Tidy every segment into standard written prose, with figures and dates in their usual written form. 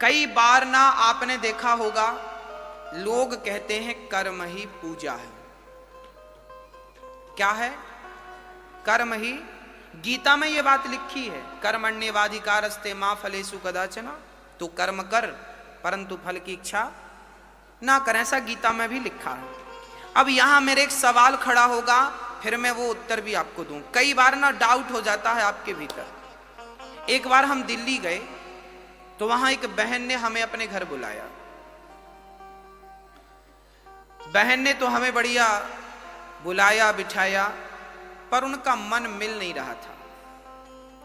कई बार ना आपने देखा होगा लोग कहते हैं कर्म ही पूजा है। क्या है? कर्म ही। गीता में यह बात लिखी है, कर्मण्येवाधिकारस्ते मा फलेषु कदाचन। तो कर्म कर परंतु फल की इच्छा ना कर, ऐसा गीता में भी लिखा है। अब यहां मेरे एक सवाल खड़ा होगा, फिर मैं वो उत्तर भी आपको दूं। कई बार ना डाउट हो जाता है आपके भीतर। एक बार हम दिल्ली गए तो वहां एक बहन ने हमें अपने घर बुलाया। बहन ने तो हमें बढ़िया बुलाया बिठाया, पर उनका मन मिल नहीं रहा था।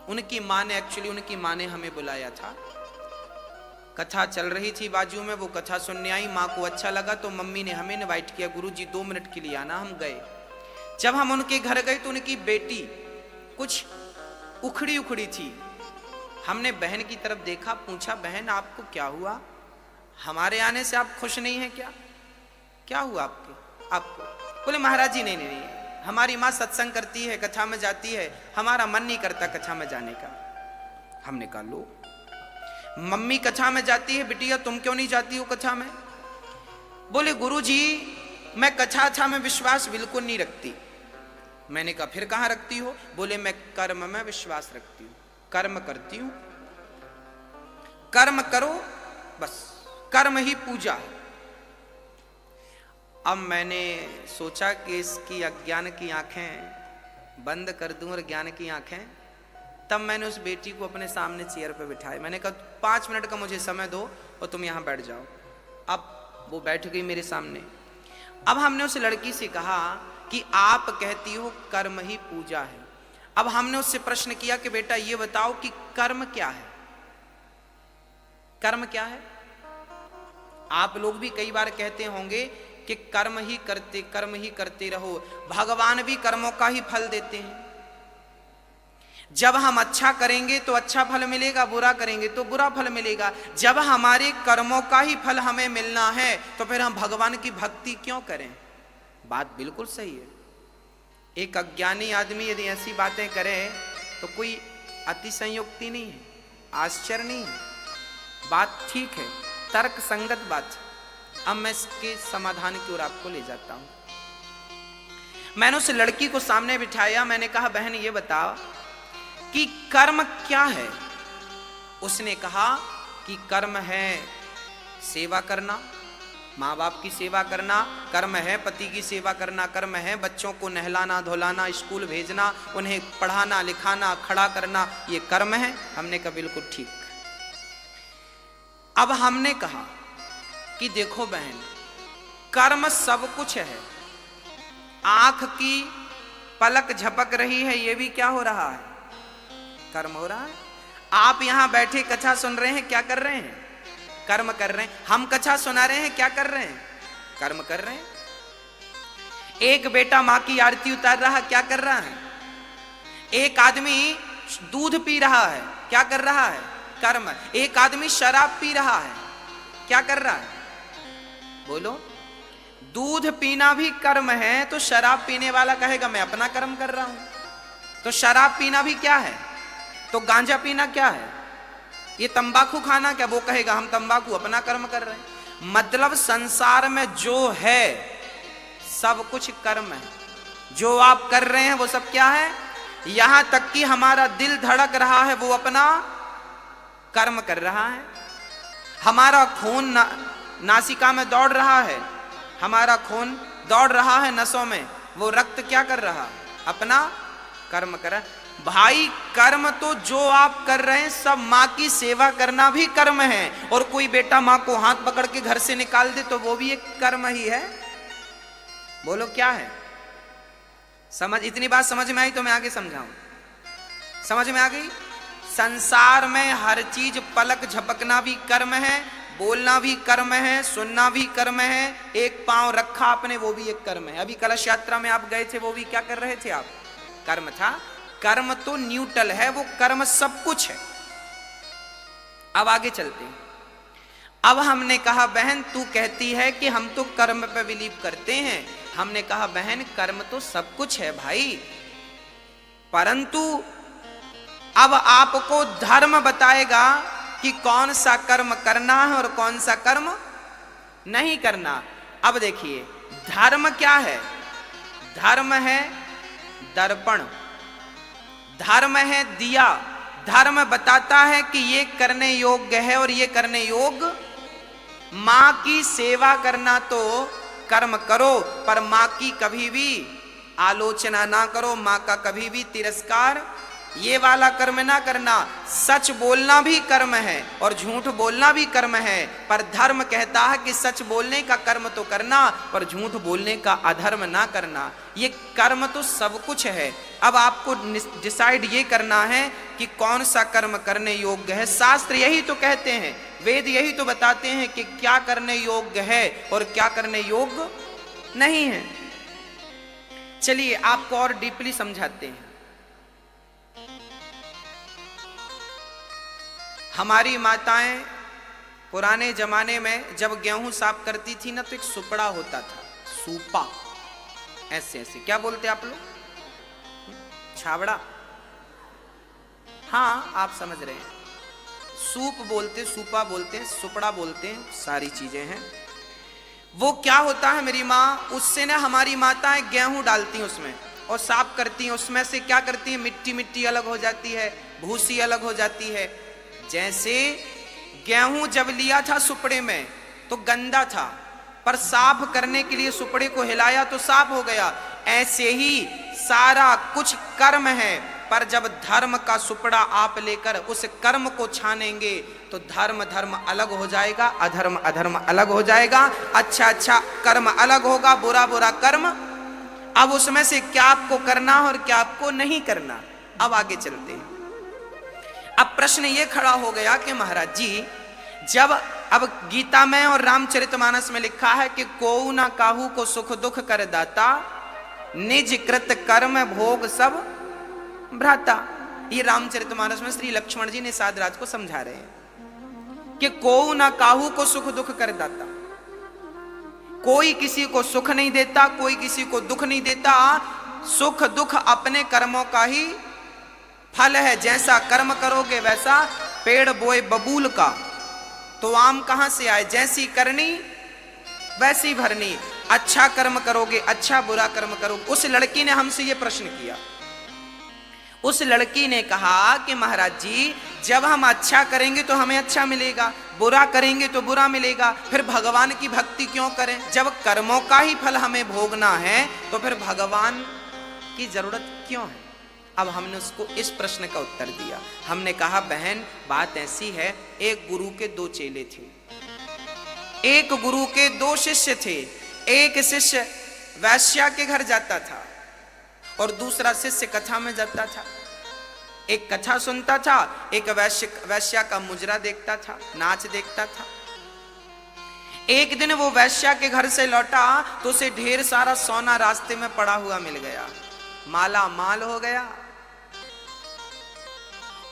उनकी माँ ने हमें बुलाया था। कथा चल रही थी बाजू में, वो कथा सुनने आई। माँ को अच्छा लगा तो मम्मी ने हमें इनवाइट किया, गुरुजी 2 मिनट के लिए आना। हम गए। जब हम उनके घर गए तो उनकी बेटी कुछ उखड़ी उखड़ी थी। हमने बहन की तरफ देखा, पूछा बहन आपको क्या हुआ? हमारे आने से आप खुश नहीं है क्या? क्या हुआ आपको? बोले महाराज जी नहीं, हमारी माँ सत्संग करती है, कथा में जाती है, हमारा मन नहीं करता कथा में जाने का। हमने कहा लो, मम्मी कथा में जाती है, बिटिया तुम क्यों नहीं जाती हो कथा में? बोले गुरुजी मैं कथा में विश्वास बिल्कुल नहीं रखती। मैंने कहा फिर कहां रखती हो? बोले मैं कर्म में विश्वास रखती हूं, कर्म करती हूं। कर्म करो बस, कर्म ही पूजा है। अब मैंने सोचा कि इसकी अज्ञान की आंखें बंद कर दूं और ज्ञान की आंखें। तब मैंने उस बेटी को अपने सामने चेयर पे बिठाया। मैंने कहा 5 मिनट का मुझे समय दो और तुम यहां बैठ जाओ। अब वो बैठ गई मेरे सामने। अब हमने उस लड़की से कहा कि आप कहती हो कर्म ही पूजा है। अब हमने उससे प्रश्न किया कि बेटा ये बताओ कि कर्म क्या है? कर्म क्या है? आप लोग भी कई बार कहते होंगे कि कर्म ही करते रहो। भगवान भी कर्मों का ही फल देते हैं। जब हम अच्छा करेंगे तो अच्छा फल मिलेगा, बुरा करेंगे तो बुरा फल मिलेगा। जब हमारे कर्मों का ही फल हमें मिलना है तो फिर हम भगवान की भक्ति क्यों करें? बात बिल्कुल सही है। एक अज्ञानी आदमी यदि ऐसी बातें करे तो कोई अतिशयोक्ति नहीं है, आश्चर्य नहीं है, बात ठीक है, तर्क संगत बात है। अब मैं इसके समाधान की ओर आपको ले जाता हूं। मैंने उस लड़की को सामने बिठाया। मैंने कहा बहन ये बताओ कि कर्म क्या है? उसने कहा कि कर्म है सेवा करना, माँ बाप की सेवा करना, कर्म है पति की सेवा करना, कर्म है बच्चों को नहलाना धुलाना, स्कूल भेजना, उन्हें पढ़ाना लिखाना, खड़ा करना, ये कर्म है। हमने कहा बिल्कुल ठीक। अब हमने कहा कि देखो बहन, कर्म सब कुछ है। आंख की पलक झपक रही है, ये भी क्या हो रहा है? कर्म हो रहा है। आप यहां बैठे कथा सुन रहे हैं, क्या कर रहे हैं? कर्म कर रहे हैं। हम कथा सुना रहे हैं, क्या कर रहे हैं? कर्म कर रहे हैं। एक बेटा मां की आरती उतार रहा, क्या कर रहा है? एक आदमी दूध पी रहा है, क्या कर रहा है? कर्म। एक आदमी शराब पी रहा है, क्या कर रहा है? बोलो। दूध पीना भी कर्म है, तो शराब पीने वाला कहेगा मैं अपना कर्म कर रहा हूं। तो शराब पीना भी क्या है? तो गांजा पीना क्या है? ये तंबाकू खाना क्या? वो कहेगा हम तंबाकू अपना कर्म कर रहे हैं। मतलब संसार में जो है सब कुछ कर्म है। जो आप कर रहे हैं वो सब क्या है? यहां तक कि हमारा दिल धड़क रहा है, वो अपना कर्म कर रहा है। हमारा खून नासिका में दौड़ रहा है, हमारा खून दौड़ रहा है नसों में, वो रक्त क्या कर रहा? अपना कर्म कर रहा है। भाई कर्म तो जो आप कर रहे हैं सब, माँ की सेवा करना भी कर्म है। और कोई बेटा माँ को हाथ पकड़ के घर से निकाल दे तो वो भी एक कर्म ही है। बोलो क्या है? समझ, इतनी बात समझ में आई तो मैं आगे समझाऊं। समझ में आ गई? संसार में हर चीज, पलक झपकना भी कर्म है, बोलना भी कर्म है, सुनना भी कर्म है, एक पांव रखा आपने वो भी एक कर्म है। अभी कलश यात्रा में आप गए थे, वो भी क्या कर रहे थे आप? कर्म था। कर्म तो न्यूट्रल है, वो कर्म सब कुछ है। अब आगे चलते हैं। अब हमने कहा बहन तू कहती है कि हम तो कर्म पे बिलीव करते हैं। हमने कहा बहन कर्म तो सब कुछ है भाई, परंतु अब आपको धर्म बताएगा कि कौन सा कर्म करना है और कौन सा कर्म नहीं करना। अब देखिए धर्म क्या है? धर्म है दर्पण, धर्म है दिया। धर्म बताता है कि ये करने योग्य है और ये करने योग्य। मां की सेवा करना तो कर्म करो, पर मां की कभी भी आलोचना ना करो, मां का कभी भी तिरस्कार ये वाला कर्म ना करना। सच बोलना भी कर्म है और झूठ बोलना भी कर्म है, पर धर्म कहता है कि सच बोलने का कर्म तो करना, पर झूठ बोलने का अधर्म ना करना। ये कर्म तो सब कुछ है। अब आपको डिसाइड ये करना है कि कौन सा कर्म करने योग्य है। शास्त्र यही तो कहते हैं, वेद यही तो बताते हैं कि क्या करने योग्य है और क्या करने योग्य नहीं है। चलिए आपको और डीपली समझाते हैं। हमारी माताएं पुराने जमाने में जब गेहूं साफ करती थी ना, तो एक सुपड़ा होता था, सूपा, ऐसे ऐसे, क्या बोलते आप लोग? छावड़ा? हाँ आप समझ रहे हैं, सूप बोलते, सूपा बोलते, सुपड़ा बोलते, सारी चीजें हैं। वो क्या होता है मेरी माँ, उससे ना हमारी माताएं गेहूं डालती हैं उसमें और साफ करती हैं। उसमें से क्या करती हैं, मिट्टी मिट्टी अलग हो जाती है, भूसी अलग हो जाती है। जैसे गेहूं जब लिया था सुपड़े में तो गंदा था, पर साफ करने के लिए सुपड़े को हिलाया तो साफ हो गया। ऐसे ही सारा कुछ कर्म है, पर जब धर्म का सुपड़ा आप लेकर उस कर्म को छानेंगे तो धर्म धर्म अलग हो जाएगा, अधर्म अधर्म अलग हो जाएगा, अच्छा अच्छा कर्म अलग होगा, बुरा बुरा कर्म। अब उसमें से क्या आपको करना और क्या आपको नहीं करना। अब आगे चलते हैं। अब प्रश्न ये खड़ा हो गया कि महाराज जी, जब अब गीता में और रामचरितमानस में लिखा है कि कोऊ ना काहू को सुख दुख कर दाता, निज कृत कर्म भोग सब भ्राता। ये रामचरितमानस में श्री लक्ष्मण जी ने साधराज को समझा रहे हैं कि कोऊ ना काहू को सुख दुख कर दाता। कोई किसी को सुख नहीं देता, कोई किसी को दुख नहीं देता। सुख दुख अपने कर्मों का ही फल है। जैसा कर्म करोगे वैसा, पेड़ बोए बबूल का तो आम कहां से आए, जैसी करनी वैसी भरनी। अच्छा कर्म करोगे अच्छा, बुरा कर्म करोगे। उस लड़की ने हमसे यह प्रश्न किया। उस लड़की ने कहा कि महाराज जी, जब हम अच्छा करेंगे तो हमें अच्छा मिलेगा, बुरा करेंगे तो बुरा मिलेगा, फिर भगवान की भक्ति क्यों करें? जब कर्मों का ही फल हमें भोगना है तो फिर भगवान की जरूरत क्यों है? अब हमने उसको इस प्रश्न का उत्तर दिया। हमने कहा बहन बात ऐसी है, एक गुरु के दो चेले थे, एक गुरु के दो शिष्य थे। एक शिष्य वैश्या के घर जाता था और दूसरा शिष्य कथा में जाता था। एक कथा सुनता था, एक वैश्या का मुजरा देखता था, नाच देखता था। एक दिन वो वैश्या के घर से लौटा तो उसे ढेर सारा सोना रास्ते में पड़ा हुआ मिल गया, माला माल हो गया।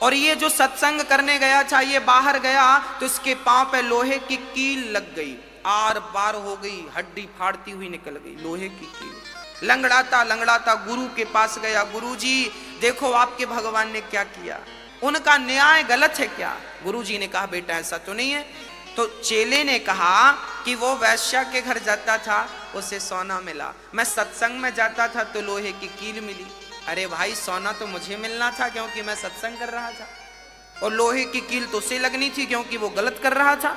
और ये जो सत्संग करने गया था, ये बाहर गया तो इसके पांव पे लोहे की कील लग गई, आर पार हो गई, हड्डी फाड़ती हुई निकल गई, लोहे की कील। लंगड़ाता लंगड़ाता गुरु के पास गया, गुरुजी देखो आपके भगवान ने क्या किया, उनका न्याय गलत है क्या? गुरुजी ने कहा बेटा ऐसा तो नहीं है। तो चेले ने कहा कि वो वैश्या के घर जाता था, उसे सोना मिला, मैं सत्संग में जाता था तो लोहे की कील मिली। अरे भाई सोना तो मुझे मिलना था क्योंकि मैं सत्संग कर रहा था, और लोहे की कील तो उसे लगनी थी क्योंकि वो गलत कर रहा था।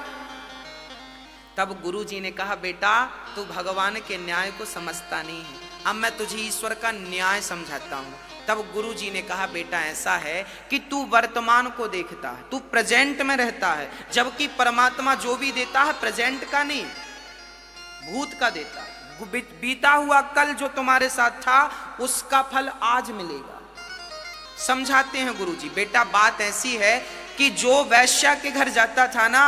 तब गुरुजी ने कहा बेटा तू भगवान के न्याय को समझता नहीं है, अब मैं तुझे ईश्वर का न्याय समझाता हूं। तब गुरुजी ने कहा बेटा ऐसा है कि तू वर्तमान को देखता है, तू प्रेजेंट में रहता है, जबकि परमात्मा जो भी देता है प्रेजेंट का नहीं भूत का देता है। बीता हुआ कल जो तुम्हारे साथ था उसका फल आज मिलेगा। समझाते हैं गुरुजी, बेटा बात ऐसी है कि जो वैश्या के घर जाता था ना,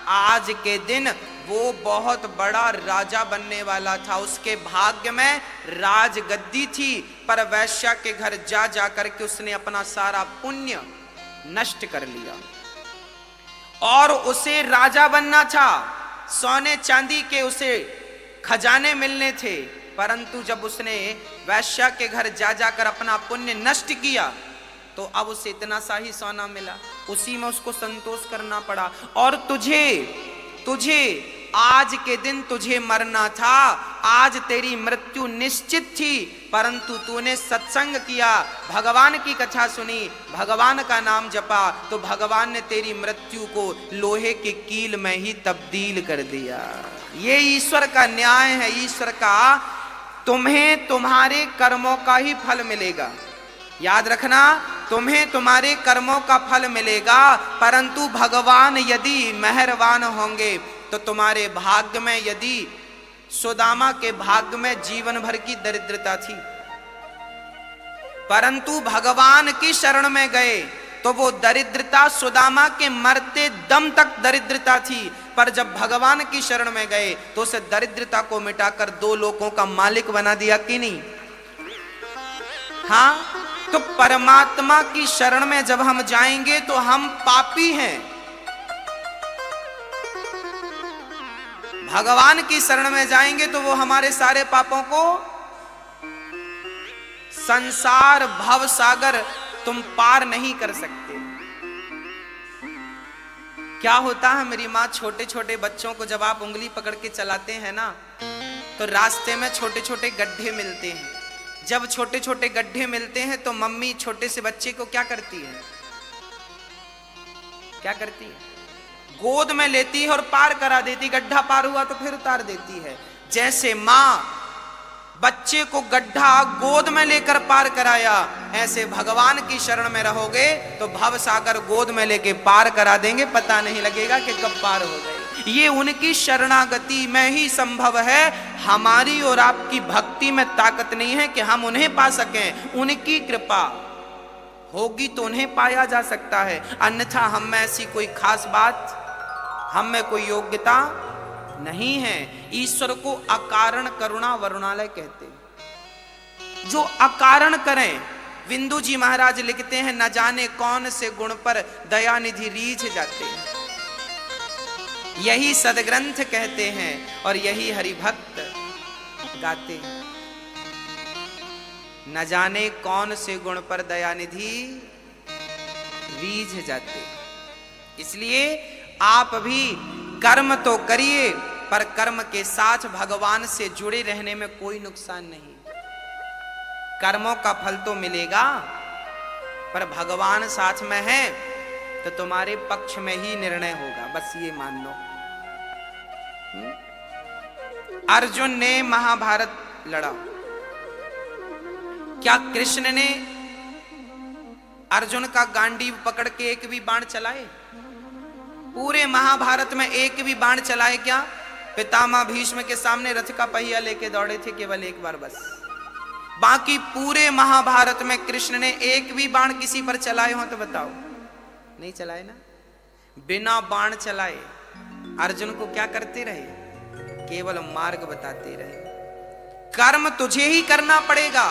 आज के दिन वो बहुत बड़ा राजा बनने वाला था, उसके भाग्य में राजगद्दी थी, पर वैश्या के घर जा जा करके उसने अपना सारा पुण्य नष्ट कर लिया। और उसे राजा बनना था, सोने चांदी के उसे खजाने मिलने थे, परंतु जब उसने वैश्या के घर जा जाकर अपना पुण्य नष्ट किया तो अब उसे इतना सा ही सोना मिला, उसी में उसको संतोष करना पड़ा। और तुझे आज के दिन तुझे मरना था, आज तेरी मृत्यु निश्चित थी, परंतु तूने सत्संग किया, भगवान की कथा सुनी, भगवान का नाम जपा, तो भगवान ने तेरी मृत्यु को लोहे के कील में ही तब्दील कर दिया। ये ईश्वर का न्याय है, ईश्वर का। तुम्हें तुम्हारे कर्मों का ही फल मिलेगा, याद रखना, तुम्हें तुम्हारे कर्मों का फल मिलेगा, परंतु भगवान यदि मेहरबान होंगे तो तुम्हारे भाग्य में, यदि सुदामा के भाग्य में जीवन भर की दरिद्रता थी, परंतु भगवान की शरण में गए तो वो दरिद्रता सुदामा के मरते दम तक दरिद्रता थी, पर जब भगवान की शरण में गए तो उस दरिद्रता को मिटाकर 2 लोकों का मालिक बना दिया कि नहीं? हाँ, तो परमात्मा की शरण में जब हम जाएंगे तो हम पापी हैं, भगवान की शरण में जाएंगे तो वो हमारे सारे पापों को, संसार भव सागर तुम पार नहीं कर सकते। क्या होता है, मेरी माँ छोटे छोटे बच्चों को जब आप उंगली पकड़ के चलाते हैं ना, तो रास्ते में छोटे छोटे गड्ढे मिलते हैं। जब छोटे छोटे गड्ढे मिलते हैं तो मम्मी छोटे से बच्चे को क्या करती है? क्या करती है? गोद में लेती है और पार करा देती। गड्ढा पार हुआ तो फिर उतार देती है। जैसे माँ बच्चे को गड्ढा गोद में लेकर पार कराया, ऐसे भगवान की शरण में रहोगे तो भव सागर गोद में लेके पार करा देंगे, पता नहीं लगेगा कि कब पार हो गए। ये उनकी शरणागति में ही संभव है। हमारी और आपकी भक्ति में ताकत नहीं है कि हम उन्हें पा सकें। उनकी कृपा होगी तो उन्हें पाया जा सकता है, अन्यथा हम में ऐसी कोई खास बात, हम में कोई योग्यता नहीं है। ईश्वर को अकारण करुणा वरुणालय कहते हैं, जो अकारण करें। बिंदु जी महाराज लिखते हैं, न जाने कौन से गुण पर दयानिधि रीझ जाते हैं, यही सदग्रंथ कहते हैं और यही हरिभक्त गाते हैं। न जाने कौन से गुण पर दयानिधि रीझ जाते। इसलिए आप भी कर्म तो करिए, पर कर्म के साथ भगवान से जुड़े रहने में कोई नुकसान नहीं। कर्मों का फल तो मिलेगा, पर भगवान साथ में है तो तुम्हारे पक्ष में ही निर्णय होगा, बस ये मान लो। अर्जुन ने महाभारत लड़ा, क्या कृष्ण ने अर्जुन का गांडीव पकड़ के एक भी बाण चलाए? पूरे महाभारत में एक भी बाण चलाए क्या? पितामह भीष्म के सामने रथ का पहिया लेके दौड़े थे केवल एक बार बस। बाकी पूरे महाभारत में कृष्ण ने एक भी बाण किसी पर चलाए हो तो बताओ? नहीं चलाए ना। बिना बाण चलाए अर्जुन को क्या करते रहे? केवल मार्ग बताते रहे। कर्म तुझे ही करना पड़ेगा,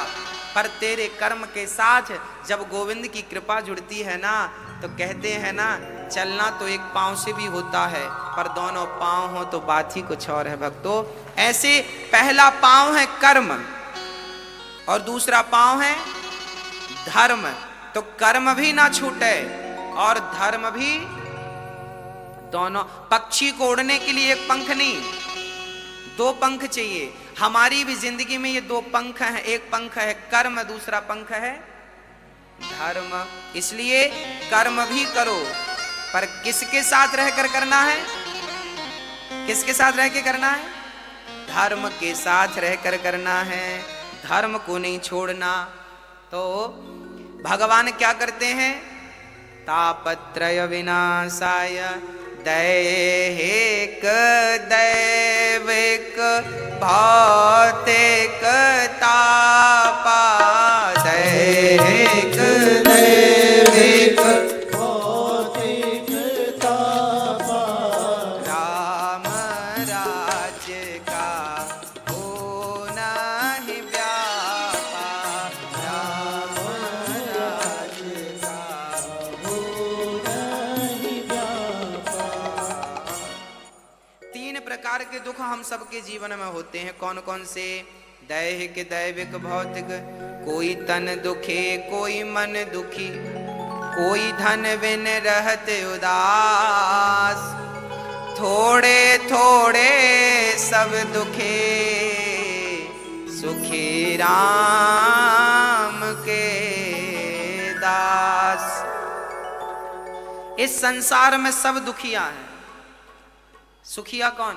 पर तेरे कर्म के साथ जब गोविंद की कृपा जुड़ती है ना, तो कहते हैं ना, चलना तो एक पांव से भी होता है, पर दोनों पांव हो तो बात ही कुछ और है भक्तों। ऐसे पहला पांव है कर्म और दूसरा पांव है धर्म। तो कर्म भी ना छूटे और धर्म भी, दोनों। पक्षी को उड़ने के लिए एक पंख नहीं, 2 पंख चाहिए। हमारी भी जिंदगी में ये 2 पंख हैं, एक पंख है कर्म, दूसरा पंख है धर्म। इसलिए कर्म भी करो, पर किसके साथ रहकर करना है? किसके साथ रह के करना है? धर्म के साथ रहकर करना है, धर्म को नहीं छोड़ना। तो भगवान क्या करते हैं? तापत्रय विनाशाय दैहिक दैविक भौतिक तापा, दैहिक दैविक भौतिक तापा, राम राज्य का होना ही व्यापा, राम राज्य का होना ही व्यापा। 3 प्रकार के दुख हम सबके जीवन में होते हैं। कौन कौन से? दैहिक दैविक भौतिक। कोई तन दुखे, कोई मन दुखी, कोई धन बिन रहते उदास, थोड़े थोड़े सब दुखे, सुखी राम के दास। इस संसार में सब दुखिया हैं। सुखिया कौन?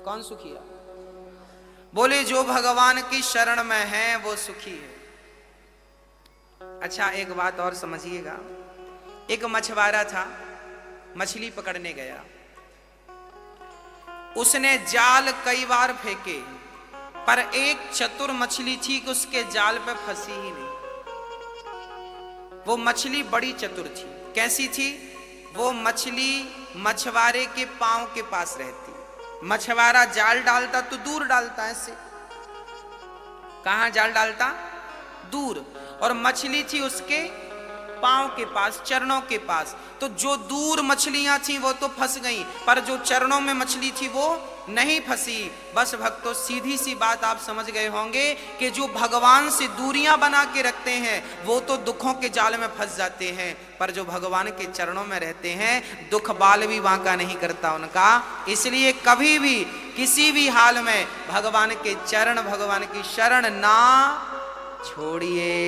कौन सुखिया? बोले जो भगवान की शरण में है वो सुखी है। अच्छा एक बात और समझिएगा। एक मछुआरा था, मछली पकड़ने गया। उसने जाल कई बार फेंके, पर एक चतुर मछली थी कि उसके जाल पे फंसी ही नहीं। वो मछली बड़ी चतुर थी। कैसी थी? वो मछली मछुआरे के पांव के पास रहती। मछुआरा जाल डालता तो दूर डालता, ऐसे। कहां जाल डालता? दूर। और मछली थी उसके पांव के पास, चरणों के पास। तो जो दूर मछलियां थी वो तो फंस गईं, पर जो चरणों में मछली थी वो नहीं फंसी। बस भक्तों, सीधी सी बात आप समझ गए होंगे कि जो भगवान से दूरियां बना के रखते हैं वो तो दुखों के जाल में फंस जाते हैं, पर जो भगवान के चरणों में रहते हैं दुख बाल भी बांका नहीं करता उनका। इसलिए कभी भी किसी भी हाल में भगवान के चरण, भगवान की शरण ना छोड़िए।